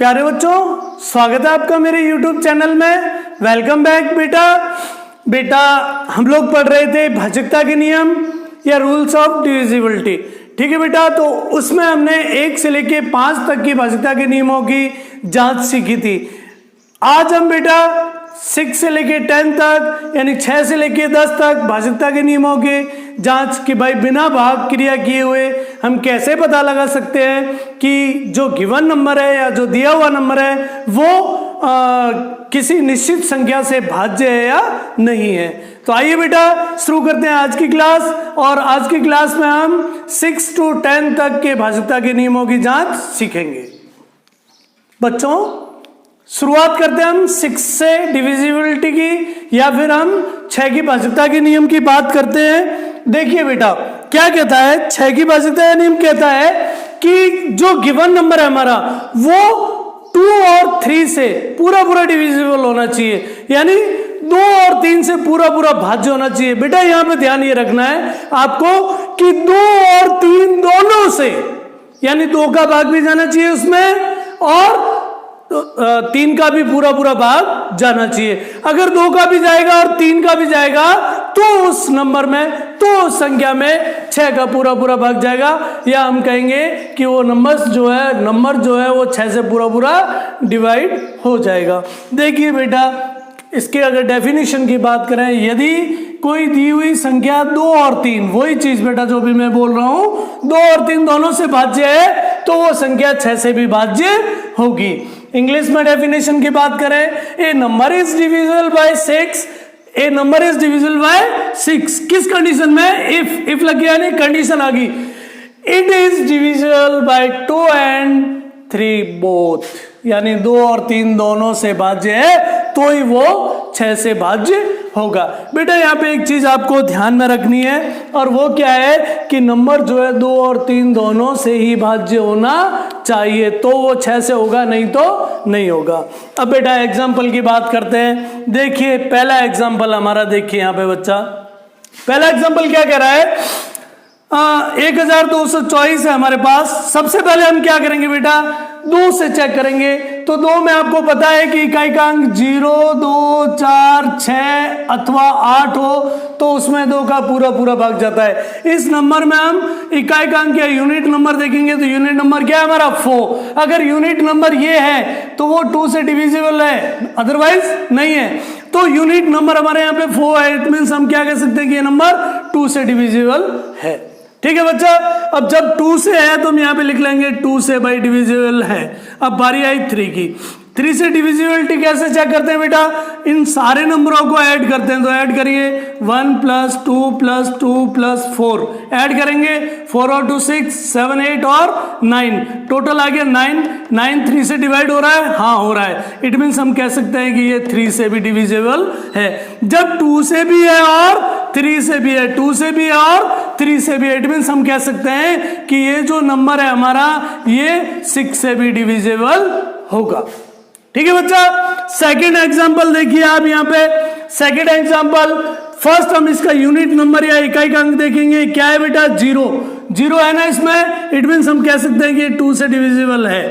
प्यारे बच्चों, स्वागत है आपका मेरे YouTube चैनल में। वेलकम बैक बेटा हम लोग पढ़ रहे थे भाज्यता के नियम या रूल्स ऑफ डिविजिबिलिटी। ठीक है बेटा, तो उसमें हमने 1 से लेके 5 तक की भाज्यता के नियमों की जांच सीखी थी। आज हम बेटा 6 से लेके 10 तक यानी 6 से लेके 10 तक भाज्यता के नियमों के जांच कि भाई बिना भाग क्रिया किए हुए हम कैसे पता लगा सकते हैं कि जो गिवन नंबर है या जो दिया हुआ नंबर है वो किसी निश्चित संख्या से भाज्य है या नहीं है। तो आइए बेटा शुरू करते हैं आज की क्लास। और आज की क्लास में हम 6 से 10 तक के भाज्यता के नियमों की जांच सीखेंगे। बच्चों शुरुआत करते हैं हम 6 से डिविजिबिलिटी की या फिर हम 6 की भाज्यता के नियम की बात करते हैं। देखिए बेटा क्या कहता है 6 की भाज्यता का नियम कहता है कि जो गिवन नंबर है हमारा वो 2 और 3 से पूरा डिविजिबल होना चाहिए, यानी 2 और 3 से पूरा भाज्य होना चाहिए। बेटा यहां पे ध्यान ये रखना है आपको कि 2 और 3 दोनों से, यानी 2 का भाग भी जाना चाहिए उसमें और 3 का भी पूरा भाग जाना चाहिए। अगर 2 का भी जाएगा और 3 का भी जाएगा तो उस नंबर में, तो उस संख्या में 6 का पूरा भाग जाएगा, या हम कहेंगे कि वो नंबर जो है वो 6 से पूरा डिवाइड हो जाएगा। देखिए बेटा इसके अगर डेफिनेशन की बात करें, यदि कोई दी हुई संख्या 2 और 3, वही चीज बेटा जो भी मैं बोल रहा हूं, 2 और 3 दोनों से भाज्य है तो वो संख्या 6 से भी भाज्य होगी। इंग्लिश में डेफिनेशन की बात करें, a number is divisible by 6, a number is divisible by 6 किस कंडीशन में, इफ लगी यानी कंडीशन आ गई, it is divisible bye 2 and 3 both, यानी 2 और 3 दोनों से भाज्य है तो ही वो 6 से भाज्य होगा। बेटा यहाँ पे एक चीज आपको ध्यान में रखनी है और वो क्या है कि नंबर जो है 2 और 3 दोनों से ही भाज्य होना चाहिए तो वो 6 से होगा, नहीं तो नहीं होगा। अब बेटा एग्जाम्पल की बात करते हैं। देखिए पहला एग्जाम्पल हमारा, देखिए यहाँ पे बच्चा पहला एग्जाम्पल क्या कह रहा है, 1224 है हमारे पास। सबसे पहले हम क्या करेंगे बेटा, 2 से चेक करेंगे। तो 2 में आपको पता है कि इकाई का अंक 0, 2, 4, 6 अथवा 8 हो तो उसमें 2 का पूरा भाग जाता है। इस नंबर में हम इकाई का अंक या यूनिट नंबर देखेंगे तो यूनिट नंबर क्या है हमारा 4। अगर यूनिट नंबर ये है तो वो 2 से डिविजिबल है, अदरवाइज नहीं है। तो यूनिट नंबर हमारे यहाँ पे 4 है, इट मीन्स हम क्या कह सकते हैं कि ये नंबर 2 से डिविजिबल है। ठीक है बच्चा, अब जब 2 से है तो हम यहाँ पे लिख लेंगे 2 से भाई डिविजिबल है। अब बारी आई 3 की। 3 से डिविजिबिलिटी कैसे चेक करते हैं बेटा, इन सारे नंबरों को ऐड करते हैं। तो ऐड करिए 1 + 2 + 2 + 4 ऐड करेंगे, 4 और 2 6, 7 8 और 9, टोटल आ गया 9। 3 से डिवाइड हो रहा है, हाँ हो रहा है। इट मीन्स हम कह सकते हैं कि ये 3 से भी डिविजिबल है। जब 2 से भी है और 3 से भी है, 2 से भी है और 3 से भी है, इट मीन्स हम कह सकते हैं कि ये जो नंबर है हमारा ये 6 से भी डिविजिबल होगा। ठीक है बच्चा, सेकंड एग्जांपल देखिए आप यहाँ पे। सेकंड एग्जांपल, फर्स्ट हम इसका यूनिट नंबर या इकाई का अंक देखेंगे। क्या है बेटा 0 है ना इसमें, इट मीन्स हम कह सकते हैं कि 2 से डिविजिबल है।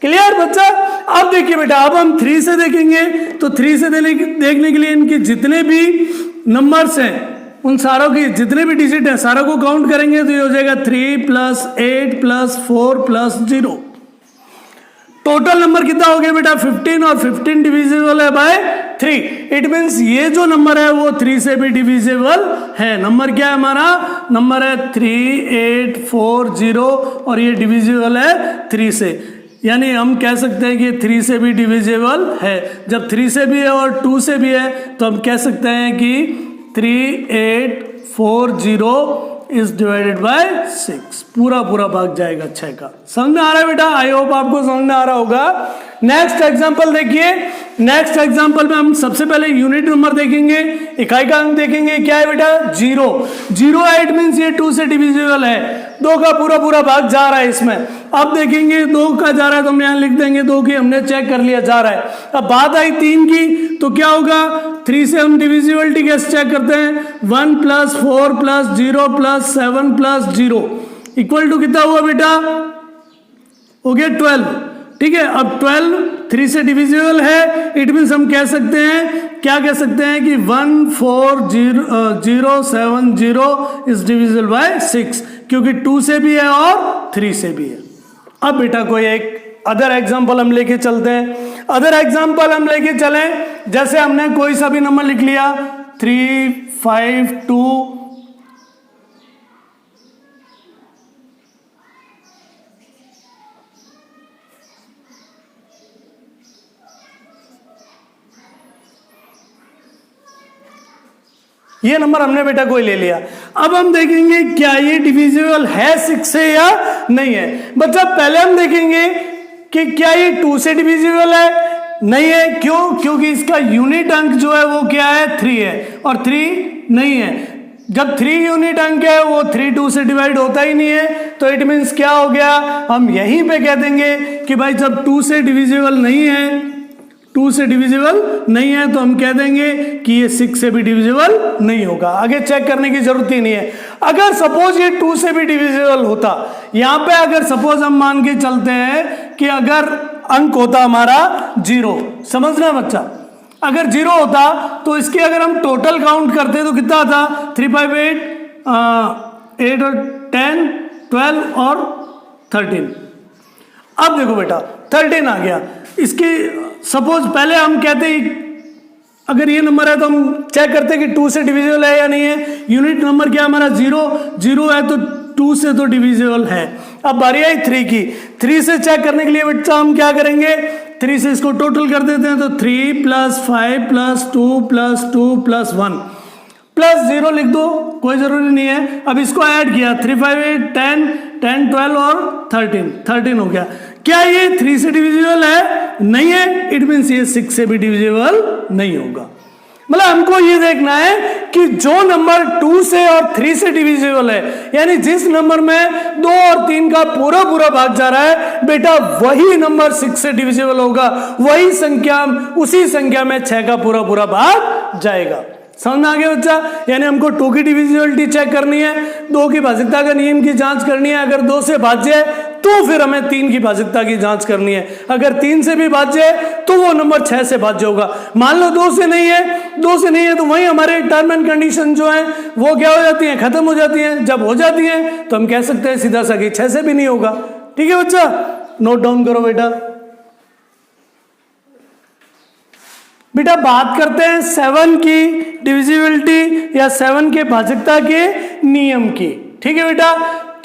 क्लियर बच्चा। अब देखिए बेटा, अब हम 3 से देखेंगे तो 3 से देखने के लिए इनके जितने भी नंबर्स हैं उन सारों की जितने भी डिजिट हैं सारों को काउंट करेंगे तो ये हो जाएगा 3 + 8 + 4 + 0। टोटल नंबर कितना हो गया बेटा 15, और 15 डिविजिबल है बाय 3। इट मीन्स ये जो नंबर है वो 3 से भी डिविजिबल है। नंबर क्या है हमारा, नंबर है 3840 और ये डिविजिबल है 3 से, यानी हम कह सकते हैं कि 3 से भी डिविजिबल है। जब 3 से भी है और 2 से भी है तो हम कह सकते हैं कि 3840 इज डिवाइडेड बाय 6, पूरा भाग जाएगा 6 का। समझ में आ रहा है बेटा, आई होप आपको समझ में आ रहा होगा। नेक्स्ट एग्जांपल देखिए। नेक्स्ट एग्जांपल में हम सबसे पहले यूनिट नंबर देखेंगे, इकाई का अंक देखेंगे। क्या है बेटा 0 है, इट मीन्स ये 2 से डिविजिबल है, 2 का पूरा भाग जा रहा है इसमें। अब देखेंगे 2 का जा रहा है तो हम यहाँ लिख देंगे 2 की, हमने चेक कर लिया जा रहा है। अब बात आई 3 की, तो क्या होगा 3 से हम डिविजिबिलिटी कैसे चेक करते हैं, 1 + 4 + 0 + 7 + 0 इक्वल टू कितना हुआ बेटा, हो गया 12। ठीक है। अब 12 3 से डिविजिबल है, इट मीन्स हम कह सकते हैं, क्या कह सकते हैं कि 14070 इज डिविजिबल बाय 6, क्योंकि 2 से भी है और 3 से भी है। अब बेटा कोई एक अदर एग्जाम्पल हम लेके चलते हैं। अदर एग्जाम्पल हम लेके चलें, जैसे हमने कोई सा भी नंबर लिख लिया 3 5 2, ये नंबर हमने बेटा कोई ले लिया। अब हम देखेंगे क्या ये डिविजिबल है 6 से या नहीं है। बच्चा पहले हम देखेंगे कि क्या ये 2 से डिविजिबल है, नहीं है। क्यों? क्योंकि इसका यूनिट अंक जो है वो क्या है 3 है और 3 नहीं है। जब 3 यूनिट अंक है वो 3 2 से डिवाइड होता ही नहीं है, तो इट मीन्स क्या हो गया, हम यहीं पे कह देंगे कि भाई जब 2 से डिविजिबल नहीं है, 2 से डिविजिबल नहीं है, तो हम कह देंगे कि ये 6 से भी डिविजिबल नहीं होगा। आगे चेक करने की जरूरत ही नहीं है। अगर सपोज ये 2 से भी डिविजिबल होता, यहां पे अगर सपोज हम मान के चलते हैं कि अगर अंक होता हमारा 0, समझना बच्चा, अगर 0 होता तो इसके अगर हम टोटल काउंट करते तो कितना आता, 3 5 8 8 और 10 12 और 13। अब देखो बेटा 13 आ गया। इसकी सपोज पहले हम कहते हैं अगर ये नंबर है तो हम चेक करते हैं कि 2 से डिविजिबल है या नहीं है। यूनिट नंबर क्या हमारा 0 है, तो 2 से तो डिविजिबल है। अब बारी आई 3 की। 3 से चेक करने के लिए बच्चा हम क्या करेंगे, 3 से इसको टोटल कर देते हैं, तो 3 + 5 + 2 + 2 + 1 + 0 लिख दो, कोई जरूरी नहीं है। अब इसको ऐड किया 3 5 8 10 10 12 और 13 हो गया। क्या ये 3 से डिविजिबल है? नहीं है। इट मीन्स ये 6 से भी डिविजिबल नहीं होगा। मतलब हमको ये देखना है कि जो नंबर 2 से और 3 से डिविजिबल है, यानी जिस नंबर में 2 और 3 का पूरा पूरा भाग जा रहा है बेटा, वही नंबर 6 से डिविजिबल होगा। वही संख्या, उसी संख्या में 6 का पूरा पूरा भाग जाएगा। समझ में आ गया बच्चा? यानी हमको 2 की डिविजिबिलिटी चेक करनी है, 2 की भाज्यता का नियम की जांच करनी है। अगर 2 से भाज्य है तो फिर हमें 3 की भाज्यता की जांच करनी है। अगर 3 से भी भाज्य है तो वो नंबर 6 से भाज्य होगा। मान लो 2 से नहीं है तो वही हमारे टर्म एंड कंडीशन जो है वो क्या हो जाती है, खत्म हो जाती है। जब हो जाती है तो हम कह सकते हैं सीधा सा कि 6 से भी नहीं होगा। ठीक है बच्चा, नोट डाउन करो बेटा। बेटा बात करते हैं 7 की डिविजिबिलिटी या 7 के भाजकता के नियम की। ठीक है बेटा,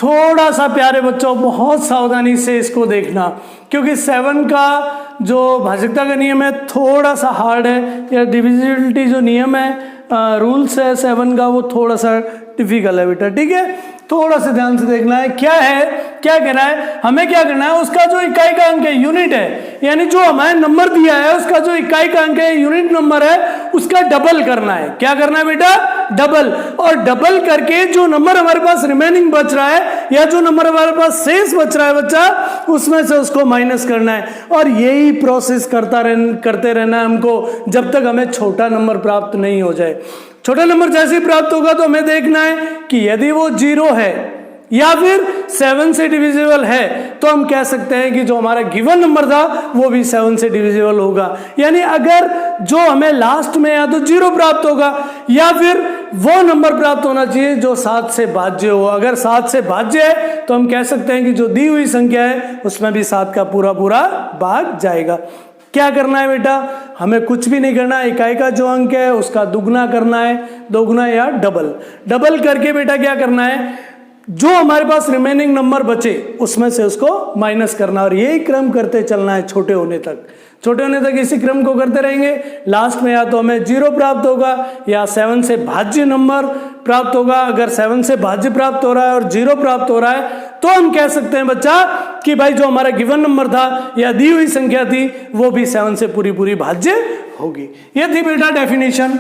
थोड़ा सा प्यारे बच्चों बहुत सावधानी से इसको देखना, क्योंकि 7 का जो भाजकता का नियम है थोड़ा सा हार्ड है, या डिविजिबिलिटी जो नियम है रूल्स है 7 का, वो थोड़ा सा डिफिकल्ट है बेटा। ठीक है, थोड़ा सा ध्यान से देखना है। क्या है, क्या कहना है, हमें क्या करना है, उसका जो इकाई का अंक है यूनिट है, यानी जो हमें नंबर दिया है उसका जो इकाई का अंक है यूनिट नंबर है उसका डबल करना है। क्या करना है बेटा, डबल। और डबल करके जो नंबर हमारे पास रिमेनिंग बच रहा है या जो नंबर हमारे पास शेष बच रहा है बच्चा, उसमें से उसको माइनस करना है। और यही प्रोसेस करते रहना है हमको जब तक हमें छोटा नंबर प्राप्त नहीं हो जाए। छोटा नंबर जैसे ही प्राप्त होगा तो हमें देखना है कि यदि वो 0 है या फिर 7 से डिविजिबल है, तो हम कह सकते हैं कि जो हमारा गिवन नंबर था वो भी 7 से डिविजिबल होगा। यानी अगर जो हमें लास्ट में या तो 0 प्राप्त होगा या फिर वो नंबर प्राप्त होना चाहिए जो 7 से भाज्य हो। अगर 7 से भाज्य है तो हम कह सकते हैं कि जो दी हुई संख्या है उसमें भी 7 का पूरा पूरा भाग जाएगा। क्या करना है बेटा, हमें कुछ भी नहीं करना है। इकाई का जो अंक है उसका दुगना करना है, दोगुना या डबल करके बेटा क्या करना है, जो हमारे पास रिमेनिंग नंबर बचे उसमें से उसको माइनस करना। और यही क्रम करते चलना है छोटे होने तक। छोटे होने तक इसी क्रम को करते रहेंगे। लास्ट में या तो हमें 0 प्राप्त होगा या 7 से भाज्य नंबर प्राप्त होगा। अगर 7 से भाज्य प्राप्त हो रहा है और 0 प्राप्त हो रहा है तो हम कह सकते हैं बच्चा कि भाई जो हमारा गिवन नंबर था या दी हुई संख्या थी वो भी 7 से पूरी पूरी भाज्य होगी। ये थी बेटा डेफिनेशन।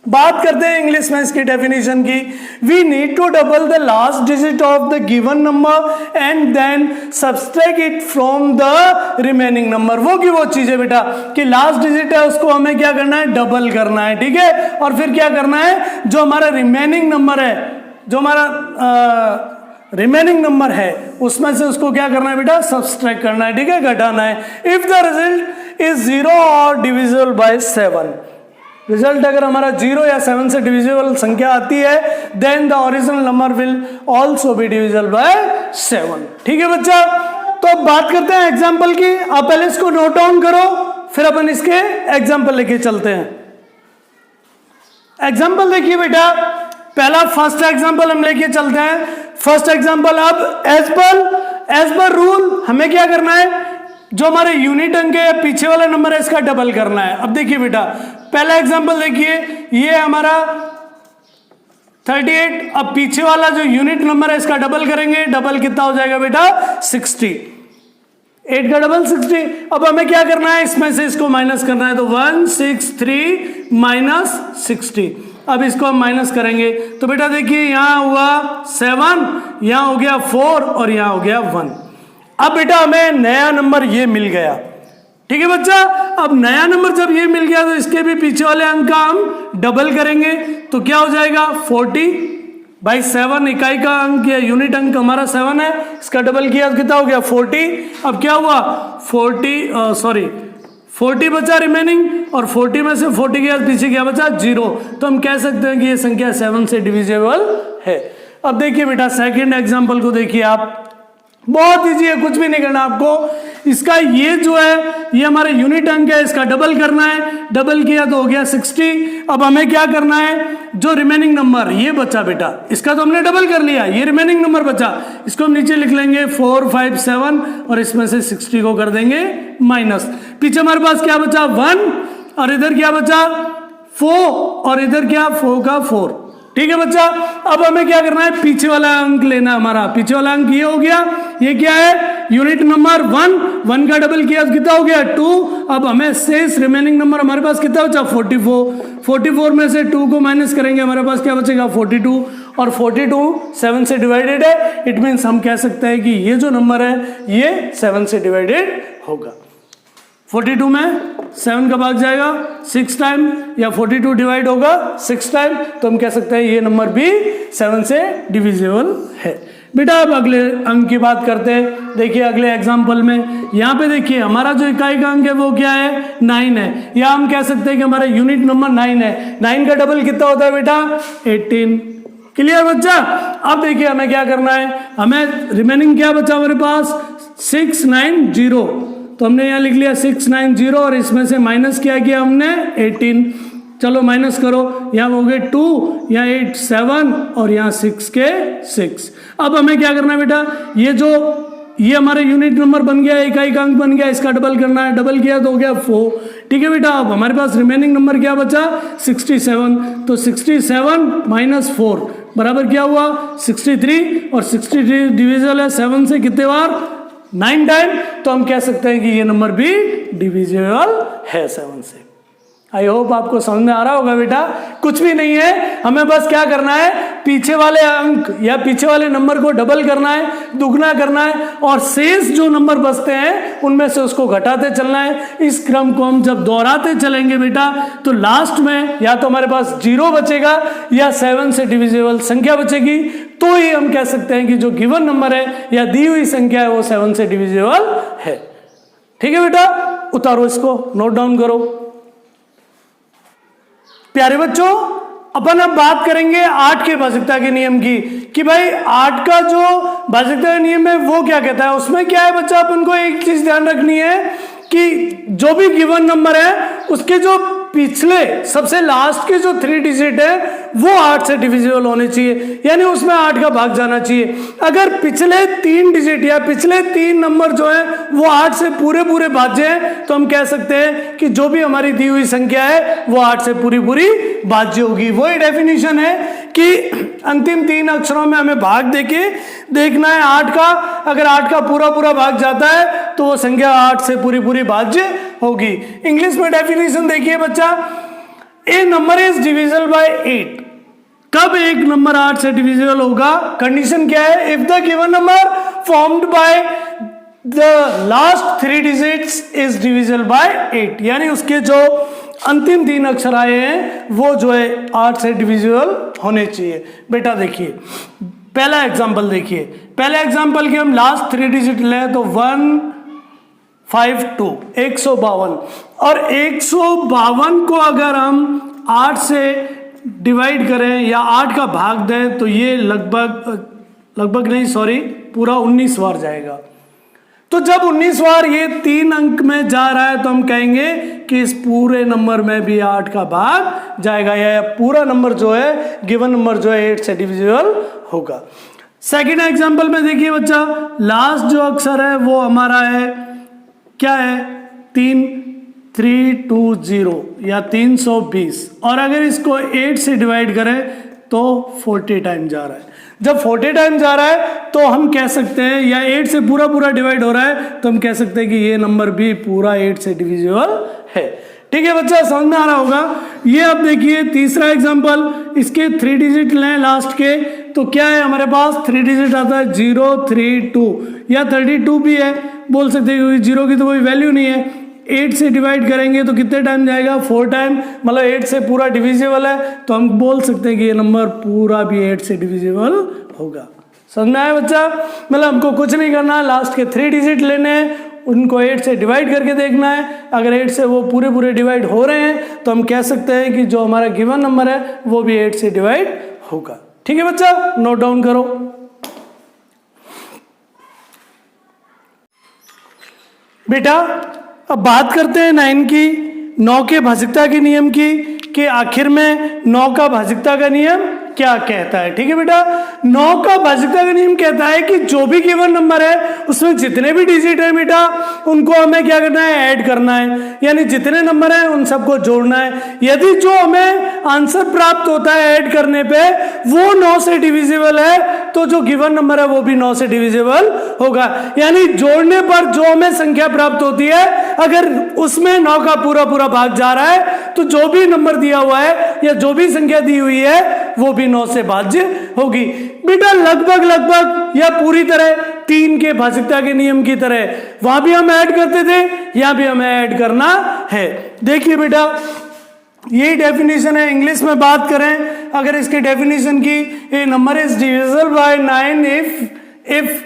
बात करते हैं इंग्लिश में इसकी डेफिनेशन की। We need to double the last digit of the given number and then subtract it from the remaining number. वो की वो चीज है बेटा कि लास्ट डिजिट है उसको हमें क्या करना है, डबल करना है। ठीक है, और फिर क्या करना है, जो हमारा रिमेनिंग नंबर है, जो हमारा रिमेनिंग नंबर है उसमें से उसको क्या करना है बेटा, सब्सट्रैक्ट करना है, ठीक है, घटाना है। इफ द रिजल्ट इज 0 और डिविजिबल बाय 7, रिजल्ट अगर हमारा 0 या 7 से डिविजिबल संख्या आती है, then the original number will also be divisible by 7। ठीक है बच्चा, तो अब बात करते हैं एग्जाम्पल की। आप पहले इसको नोट डाउन करो, फिर अपन इसके एग्जाम्पल लेके चलते हैं। एग्जाम्पल देखिए बेटा, पहला फर्स्ट एग्जाम्पल हम लेके चलते हैं। फर्स्ट एग्जाम्पल, अब एज पर रूल हमें क्या करना है, जो हमारे यूनिट अंक है या पीछे वाला नंबर है इसका डबल करना है। अब देखिए बेटा, पहला एग्जाम्पल देखिए, ये हमारा 38, अब पीछे वाला जो यूनिट नंबर है इसका डबल करेंगे, डबल कितना हो जाएगा बेटा, 60, 8 का डबल 60। अब हमें क्या करना है, इसमें से इसको माइनस करना है, तो 163 माइनस 60। अब इसको हम माइनस करेंगे तो बेटा देखिए यहां हुआ 7, यहां हो गया 4 और यहां हो गया 1। अब बेटा हमें नया नंबर ये मिल गया, ठीक है बच्चा। अब नया नंबर जब ये मिल गया तो इसके भी पीछे वाले अंक का हम डबल करेंगे, तो क्या हो जाएगा 40/7, इकाई का अंक या यूनिट अंक हमारा 7 है, इसका डबल किया तो कितना हो गया 40। अब क्या हुआ 40 बचा रिमेनिंग, और 40 में से 40 गया पीछे क्या बचा 0, तो हम कह सकते हैं कि ये संख्या 7 से डिविजिबल है। अब देखिए बेटा सेकंड एग्जांपल को देखिए आप, बहुत इजी है, कुछ भी नहीं करना आपको। इसका ये जो है ये हमारे यूनिट अंक है, इसका डबल करना है, डबल किया तो हो गया 60। अब हमें क्या करना है, जो रिमेनिंग नंबर ये बचा बेटा, इसका तो हमने डबल कर लिया, ये रिमेनिंग नंबर बचा, इसको हम नीचे लिख लेंगे 4, 5, 7 और इसमें से 60 को कर देंगे माइनस। पीछे हमारे पास क्या बचा 1 और इधर क्या बचा 4 और इधर क्या 4 का 4। ठीक है बच्चा, अब हमें क्या करना है, पीछे वाला अंक लेना, हमारा पीछे वाला अंक ये हो गया, ये क्या है यूनिट नंबर 1 का डबल किया तो कितना हो गया 2। अब हमें शेष रिमेनिंग नंबर हमारे पास कितना बचा 44 में से 2 को माइनस करेंगे, हमारे पास क्या बचेगा 42, और 42 7 से डिवाइडेड है, इट मीन्स हम कह सकते हैं कि ये जो नंबर है ये 7 से डिवाइडेड होगा। 42 में 7 का भाग जाएगा 6 टाइम, या 42 डिवाइड होगा 6 टाइम, तो हम कह सकते हैं ये नंबर भी 7 से डिविजिबल है। बेटा अब अगले अंक की बात करते हैं। देखिए अगले एग्जांपल में यहाँ पे देखिए हमारा जो इकाई का अंक है वो क्या है 9 है, या हम कह सकते हैं कि हमारा यूनिट नंबर 9 है। 9 का डबल कितना होता है बेटा 18। क्लियर बच्चा। अब देखिए हमें क्या करना है, हमें रिमेनिंग क्या बचा हमारे पास 690, तो हमने यहाँ लिख लिया 690 और इसमें से माइनस क्या किया हमने 18। चलो माइनस करो, यहाँ हो गए 2, यहाँ 8 7 और यहाँ 6 के 6। अब हमें क्या करना है बेटा, ये हमारे यूनिट नंबर बन गया, इकाई का अंक बन गया, इसका डबल करना है, डबल किया तो हो गया 4। ठीक है बेटा, अब हमारे पास रिमेनिंग नंबर क्या बचा 67, तो 67 माइनस 4 बराबर क्या हुआ 63, और 63 डिविजिबल है 7 से कितने बार 9 टाइम, तो हम कह सकते हैं कि ये नंबर भी डिविजिबल है 7 से। आई होप आपको समझ में आ रहा होगा बेटा, कुछ भी नहीं है, हमें बस क्या करना है पीछे वाले अंक या पीछे वाले नंबर को डबल करना है, दुगना करना है, और शेष जो नंबर बचते हैं उनमें से उसको घटाते चलना है। इस क्रम को हम जब दोहराते चलेंगे बेटा तो लास्ट में या तो हमारे पास 0 बचेगा या 7 से डिविजिबल संख्या बचेगी, तो ही हम कह सकते हैं कि जो गिवन नंबर है या दी हुई संख्या है वो 7 से डिविजिबल है। ठीक है बेटा, उतारो इसको, नोट डाउन करो। प्यारे बच्चों, अपन अब बात करेंगे 8 के भाजकता के नियम की, कि भाई 8 का जो भाजकता का नियम है वो क्या कहता है। उसमें क्या है बच्चा, अपन को एक चीज ध्यान रखनी है कि जो भी गिवन नंबर है उसके जो पिछले सबसे लास्ट के जो 3 डिजिट है वो 8 से डिविजिबल होने चाहिए, यानी उसमें 8 का भाग जाना चाहिए। अगर पिछले 3 डिजिट या पिछले 3 नंबर जो है वो 8 से पूरे भाज्य हैं, तो हम कह सकते हैं कि जो भी हमारी दी हुई संख्या है वो 8 से पूरी भाज्य होगी। वही डेफिनेशन है कि अंतिम 3 अक्षरों में हमें भाग देके देखना है 8 का, अगर 8 का पूरा भाग जाता है तो वो संख्या 8 से पूरी भाज्य होगी। इंग्लिश में डेफिनेशन देखिए बच्चा, ए नंबर इज डिविजिबल बाय 8। कब एक नंबर 8 से डिविजिबल होगा, कंडीशन क्या है, if the given number formed by the last 3 digits is divisible bye 8, यानी उसके जो अंतिम 3 अक्षर आए हैं वो जो है 8 से डिविजिबल होने चाहिए। बेटा देखिए पहला एग्जाम्पल देखिए, पहले एग्जाम्पल के हम लास्ट 3 डिजिट लें तो 152 152, और 152 को अगर हम 8 से डिवाइड करें या 8 का भाग दें तो ये लगभग नहीं, सॉरी, पूरा 19 बार जाएगा। तो जब 19 बार ये 3 अंक में जा रहा है तो हम कहेंगे कि इस पूरे नंबर में भी 8 का भाग जाएगा, या पूरा नंबर जो है, गिवन नंबर जो है 8 से डिविजिबल होगा। सेकेंड एग्जांपल में देखिए बच्चा, लास्ट जो अक्षर है वो हमारा है, क्या है, 320 या 320, और अगर इसको 8 से डिवाइड करें तो 40 टाइम जा रहा है। जब 40 टाइम जा रहा है तो हम कह सकते हैं, या 8 से पूरा डिवाइड हो रहा है तो हम कह सकते हैं कि ये नंबर भी पूरा 8 से डिविजिबल है। ठीक है बच्चा, समझ में आ रहा होगा। ये अब देखिए तीसरा एग्जांपल, इसके 3 डिजिट लें लास्ट के, तो क्या है हमारे पास 3 डिजिट आता है 032 या 32 भी है, बोल सकते हैं क्योंकि 0 की तो कोई वैल्यू नहीं है। 8 से डिवाइड करेंगे तो कितने टाइम जाएगा, 4 टाइम, मतलब 8 से पूरा डिविजिबल है, तो हम बोल सकते हैं कि ये नंबर पूरा भी 8 से डिविजिबल होगा। समझ में आया बच्चा? मतलब हमको कुछ नहीं करना, लास्ट के 3 डिजिट लेने हैं, उनको 8 से डिवाइड करके देखना है। अगर 8 से वो पूरे डिवाइड हो रहे हैं तो हम कह सकते हैं कि जो हमारा गिवन नंबर है वो भी 8 से डिवाइड होगा। ठीक है बच्चा, नोट डाउन करो। बेटा अब बात करते हैं 9 की, 9 के भाजकता के नियम की, कि आखिर में 9 का भाजकता का नियम क्या कहता है। ठीक है बेटा, 9 का भाजकता का नियम कहता है कि जो भी गिवन नंबर है उसमें जितने भी डिजिट है बेटा उनको हमें क्या करना है, ऐड करना है, यानी जितने नंबर है उन सबको जोड़ना है। यदि जो हमें आंसर प्राप्त होता है ऐड करने पे वो 9 से डिविजिबल है तो जो गिवन नंबर है वो भी 9 से डिविजिबल होगा। यानी जोड़ने पर जो हमें संख्या प्राप्त होती है अगर उसमें 9 का पूरा भाग जा रहा है तो जो भी नंबर दिया हुआ है या जो भी संख्या दी हुई है वो भी 9 से भाज्य होगी। बेटा लगभग या पूरी तरह 3 के भाजकता के नियम की तरह वहां भी हम ऐड करते थे, यहां भी हमें ऐड करना है। देखिए बेटा यही डेफिनेशन है। इंग्लिश में बात करें अगर इसके डेफिनेशन की, a number is divisible by 9 if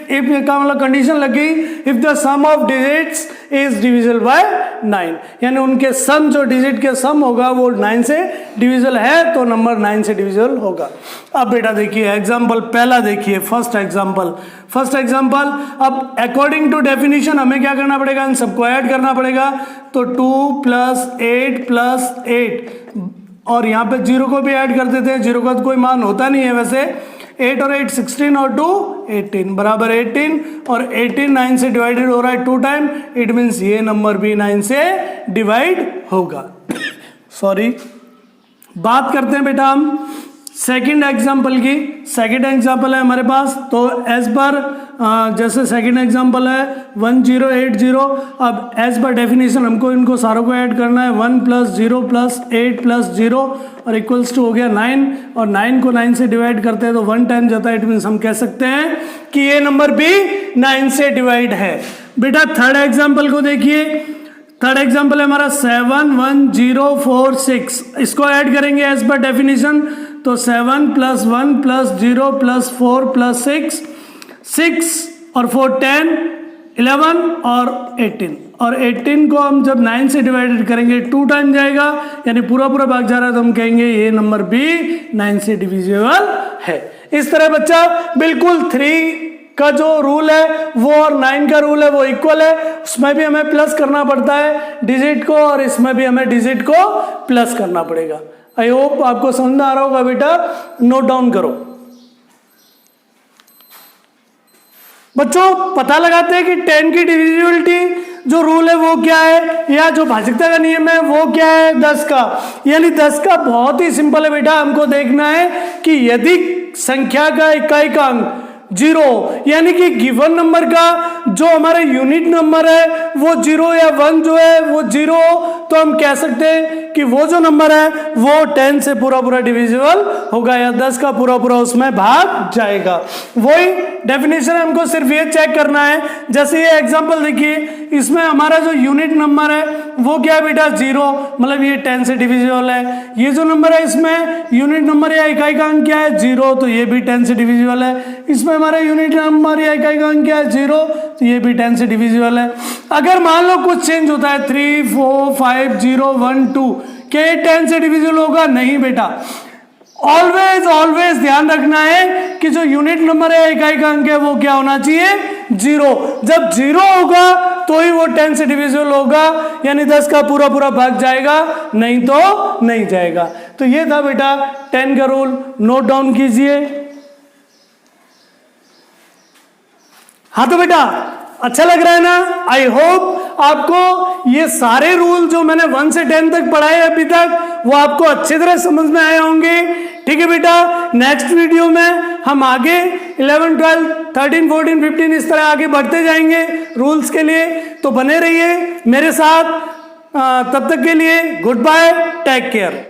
का मतलब कंडीशन लगी if the sum of digits is divisible by 9, यानी उनके सम, जो डिजिट के सम होगा वो 9 से डिविजिबल है तो नंबर 9 से डिविजिबल होगा। अब बेटा देखिए एग्जांपल पहला देखिए, फर्स्ट एग्जांपल। अब अकॉर्डिंग टू डेफिनेशन हमें क्या करना पड़ेगा, इन सबको ऐड करना पड़ेगा। तो 2 + 8 + 8, और यहाँ पे 0 को भी ऐड कर देते हैं, 0 का तो कोई मान होता नहीं है वैसे। 8 और 8 16 और 2 18 बराबर 18, और 18 9 से डिवाइडेड हो रहा है 2 टाइम, इट मीन्स ये नंबर भी 9 से डिवाइड होगा। सॉरी, बात करते हैं बेटा हम सेकंड एग्जाम्पल की। सेकंड एग्जाम्पल है हमारे पास, तो एज पर जैसे सेकंड एग्जाम्पल है 1080। अब एज पर डेफिनेशन हमको इनको सारों को ऐड करना है, 1 + 0 + 8 + 0 और इक्वल्स टू हो गया 9, और 9 को 9 से डिवाइड करते हैं तो 1 टाइम जाता है, इट मीन्स हम कह सकते हैं कि ये नंबर भी 9 से डिवाइड है। बेटा थर्ड एग्जाम्पल को देखिए, थर्ड एग्जाम्पल है हमारा 71046, इसको ऐड करेंगे एज पर डेफिनेशन, तो 7 + 1 + 0 + 4 + 6 और 4 10 11 और 18, और 18 को हम जब 9 से डिवाइडेड करेंगे 2 टाइम जाएगा, यानी पूरा भाग जा रहा है तो हम कहेंगे ये नंबर भी 9 से डिविजिबल है। इस तरह बच्चा बिल्कुल 3 का जो रूल है वो और 9 का रूल है वो इक्वल है, उसमें भी हमें प्लस करना पड़ता है डिजिट को और इसमें भी हमें डिजिट को प्लस करना पड़ेगा। आई होप आपको समझ में आ रहा होगा बेटा, नोट डाउन करो। बच्चों पता लगाते हैं कि 10 की डिविजिबिलिटी जो रूल है वो क्या है, या जो भाजकता का नियम है वो क्या है 10 का। यानी 10 का बहुत ही सिंपल है बेटा, हमको देखना है कि यदि संख्या का इकाई का अंक जीरो, यानी कि गिवन नंबर का जो हमारा यूनिट नंबर है वो जीरो या वन जो है वो जीरो, तो हम कह सकते हैं कि वो जो नंबर है वो 10 से पूरा पूरा डिविजिबल होगा या 10 का पूरा पूरा उसमें भाग जाएगा। वही डेफिनेशन हमको सिर्फ ये चेक करना है। जैसे ये एग्जांपल देखिए, इसमें हमारा जो यूनिट नंबर है वो क्या है बेटा, जीरो, मतलब ये 10 से डिविजिबल है। ये जो नंबर है इसमें यूनिट नंबर या इकाई का अंक क्या है, जीरो, तो ये भी 10 से डिविजिबल है। इसमें हमारा यूनिट नंबर या इकाई का अंक क्या है, जीरो, तो ये भी 10 से डिविजिबल है। अगर मान लो कुछ चेंज होता है 3, 4, 5, 0, 1, 2, क्या ये 10 से डिविजिबल होगा? नहीं बेटा। ऑलवेज ऑलवेज ध्यान रखना है कि जो यूनिट नंबर है इकाई का अंक है वो क्या होना चाहिए, जीरो। जब जीरो होगा तो ही वो 10 से डिविजिबल होगा, यानी 10 का पूरा पूरा भाग जाएगा, नहीं तो नहीं जाएगा। तो ये था बेटा 10 का रूल, नोट डाउन कीजिए। हाँ तो बेटा अच्छा लग रहा है ना? आई होप आपको ये सारे रूल जो मैंने 1 से 10 तक पढ़ाए अभी तक वो आपको अच्छी तरह समझ में आए होंगे। ठीक है बेटा, नेक्स्ट वीडियो में हम आगे 11, 12, 13, 14, 15 इस तरह आगे बढ़ते जाएंगे रूल्स के लिए। तो बने रहिए मेरे साथ। तब तक के लिए गुड बाय, टेक केयर।